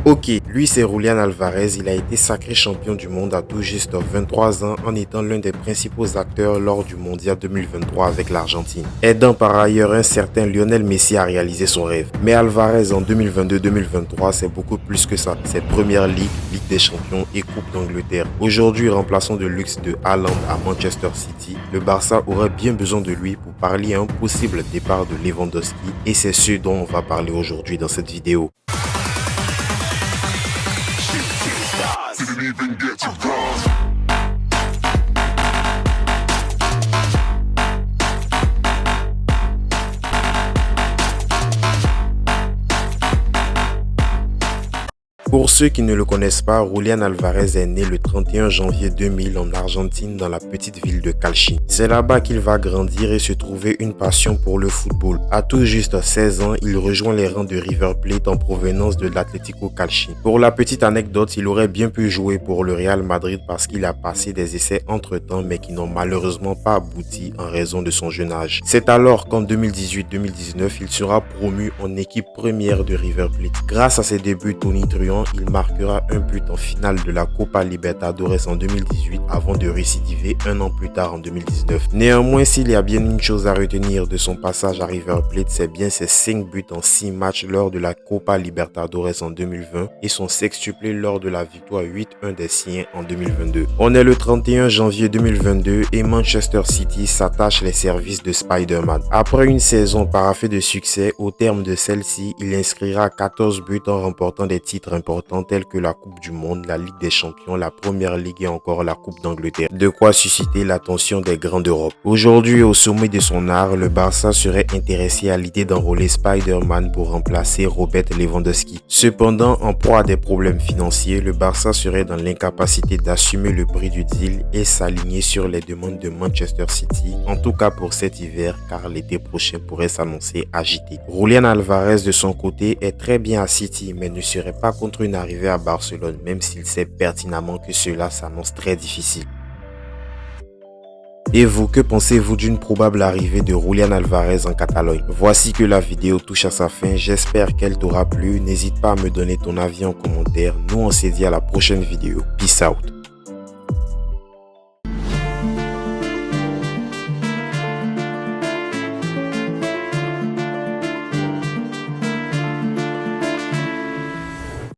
Ok, lui c'est Julián Álvarez, il a été sacré champion du monde à tout juste 23 ans en étant l'un des principaux acteurs lors du mondial 2023 avec l'Argentine, aidant par ailleurs un certain Lionel Messi à réaliser son rêve. Mais Álvarez en 2022-2023 c'est beaucoup plus que ça, c'est Première Ligue, Ligue des Champions et Coupe d'Angleterre. Aujourd'hui remplaçant de luxe de Haaland à Manchester City, le Barça aurait bien besoin de lui pour pallier à un possible départ de Lewandowski et c'est ce dont on va parler aujourd'hui dans cette vidéo. Didn't even get to cross. Pour ceux qui ne le connaissent pas, Julián Álvarez est né le 31 janvier 2000 en Argentine dans la petite ville de Calchín. C'est là-bas qu'il va grandir et se trouver une passion pour le football. À tout juste 16 ans, il rejoint les rangs de River Plate en provenance de l'Atlético Calchín. Pour la petite anecdote, il aurait bien pu jouer pour le Real Madrid parce qu'il a passé des essais entre-temps mais qui n'ont malheureusement pas abouti en raison de son jeune âge. C'est alors qu'en 2018-2019, il sera promu en équipe première de River Plate. Grâce à ses débuts tonitruants, il marquera un but en finale de la Copa Libertadores en 2018 avant de récidiver un an plus tard en 2019. Néanmoins, s'il y a bien une chose à retenir de son passage à River Plate, c'est bien ses 5 buts en 6 matchs lors de la Copa Libertadores en 2020 et son sextuplé lors de la victoire 8-1 des siens en 2022. On est le 31 janvier 2022 et Manchester City s'attache les services de Spider-Man. Après une saison paraphée de succès, au terme de celle-ci, il inscrira 14 buts en remportant des titres importants tels que la Coupe du Monde, la Ligue des Champions, la Première Ligue et encore la Coupe d'Angleterre. De quoi susciter l'attention des grands d'Europe. Aujourd'hui, au sommet de son art, le Barça serait intéressé à l'idée d'enrôler Spider-Man pour remplacer Robert Lewandowski. Cependant, en proie à des problèmes financiers, le Barça serait dans l'incapacité d'assumer le prix du deal et s'aligner sur les demandes de Manchester City, en tout cas pour cet hiver, car l'été prochain pourrait s'annoncer agité. Julián Álvarez de son côté est très bien à City, mais ne serait pas contre une arrivée à Barcelone, même s'il sait pertinemment que cela s'annonce très difficile. Et vous, que pensez-vous d'une probable arrivée de Julián Álvarez en Catalogne? Voici que la vidéo touche à sa fin, j'espère qu'elle t'aura plu, n'hésite pas à me donner ton avis en commentaire, nous on se dit à la prochaine vidéo, peace out.